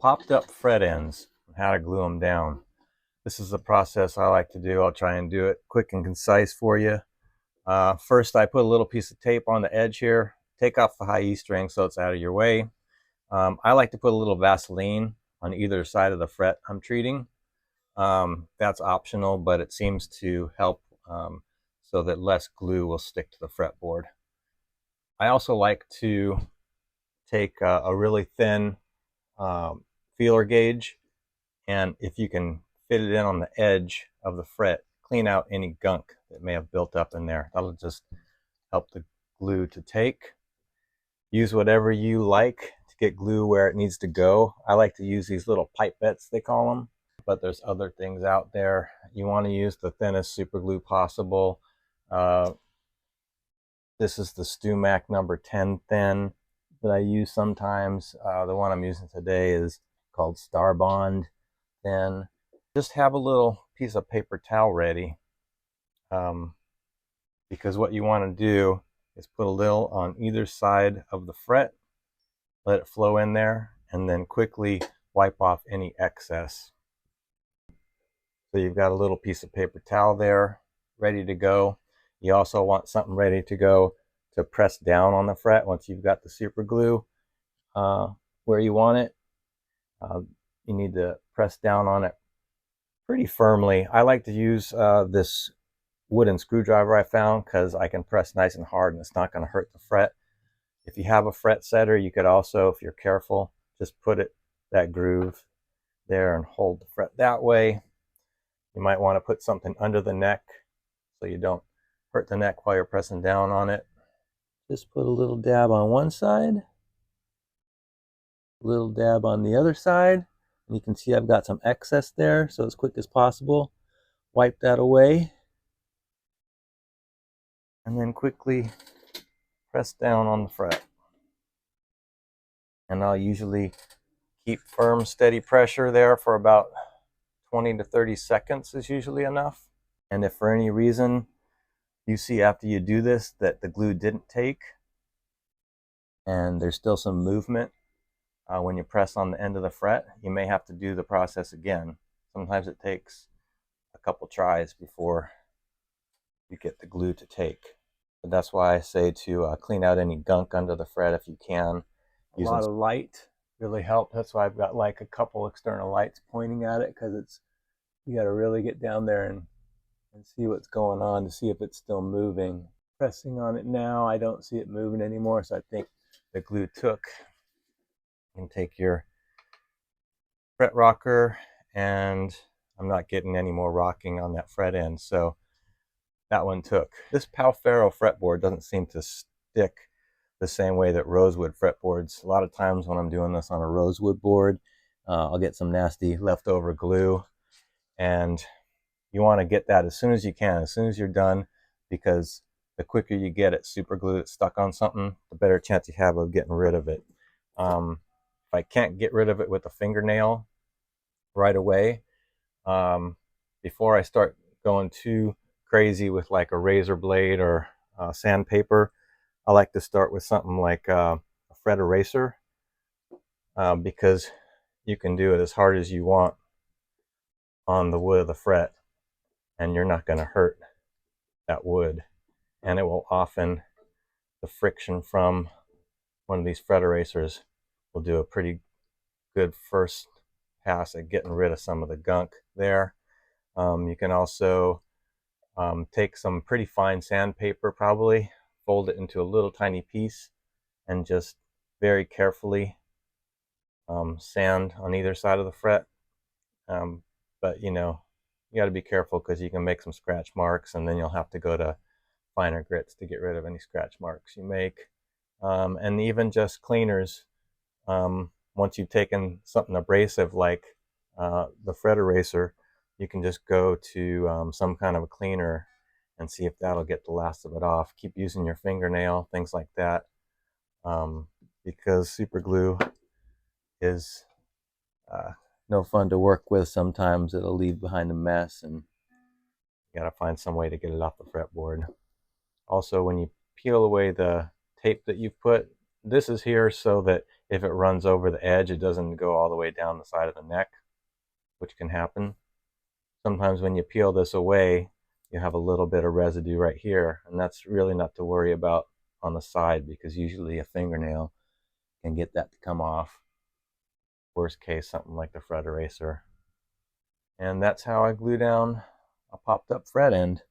popped up fret ends and how to glue them down. This is the process I like to do. I'll try and do it quick and concise for you. First, I put a little piece of tape on the edge here. Take off the high E string so it's out of your way. I like to put a little Vaseline on either side of the fret I'm treating. That's optional, but it seems to help so that less glue will stick to the fretboard. I also like to take a really thin feeler gauge, and if you can fit it in on the edge of the fret, clean out any gunk that may have built up in there. That'll just help the glue to take. Use whatever you like to get glue where it needs to go. I like to use these little pipettes, they call them, but there's other things out there. You want to use the thinnest super glue possible. This is the Stumac number 10 thin that I use sometimes. The one I'm using today is called Star Bond thin. Just have a little piece of paper towel ready, because what you want to do is put a little on either side of the fret, let it flow in there, and then quickly wipe off any excess. So you've got a little piece of paper towel there ready to go. You also want something ready to go to press down on the fret once you've got the super glue where you want it. You need to press down on it pretty firmly. I like to use this wooden screwdriver I found because I can press nice and hard and it's not going to hurt the fret. If you have a fret setter, you could also, if you're careful, just put that groove there and hold the fret that way. You might want to put something under the neck so you don't hurt the neck while you're pressing down on it. Just put a little dab on one side, a little dab on the other side. And you can see I've got some excess there, so as quick as possible, wipe that away. And then quickly press down on the fret. And I'll usually keep firm, steady pressure there for about 20 to 30 seconds is usually enough. And if for any reason you see after you do this that the glue didn't take and there's still some movement when you press on the end of the fret, you may have to do the process again. Sometimes it takes a couple tries before you get the glue to take. But that's why I say to clean out any gunk under the fret if you can. A lot of light really helps. That's why I've got like a couple external lights pointing at it, because you got to really get down there and see what's going on to see if it's still moving. Pressing on it now, I don't see it moving anymore, so I think the glue took. You can take your fret rocker, and I'm not getting any more rocking on that fret end, so that one took. This Palfaro fretboard doesn't seem to stick the same way that rosewood fretboards. A lot of times when I'm doing this on a rosewood board, I'll get some nasty leftover glue, and you want to get that as soon as you can, as soon as you're done, because the quicker you get it super glue that's stuck on something, the better chance you have of getting rid of it. If I can't get rid of it with a fingernail right away, before I start going too crazy with like a razor blade or sandpaper, I like to start with something like a fret eraser, because you can do it as hard as you want on the wood of the fret and you're not going to hurt that wood, and it will often, the friction from one of these fret erasers will do a pretty good first pass at getting rid of some of the gunk there. You can also take some pretty fine sandpaper, probably fold it into a little tiny piece and just very carefully sand on either side of the fret. But you know, you got to be careful because you can make some scratch marks, and then you'll have to go to finer grits to get rid of any scratch marks you make. And even just cleaners, once you've taken something abrasive like the fret eraser, you can just go to some kind of a cleaner and see if that'll get the last of it off. Keep using your fingernail, things like that, because super glue is no fun to work with. Sometimes it'll leave behind a mess, and you gotta find some way to get it off the fretboard. Also, when you peel away the tape that you've put, this is here so that if it runs over the edge, it doesn't go all the way down the side of the neck, which can happen. Sometimes when you peel this away, you have a little bit of residue right here, and that's really not to worry about on the side, because usually a fingernail can get that to come off. Worst case, something like the fret eraser. And that's how I glue down a popped up fret end.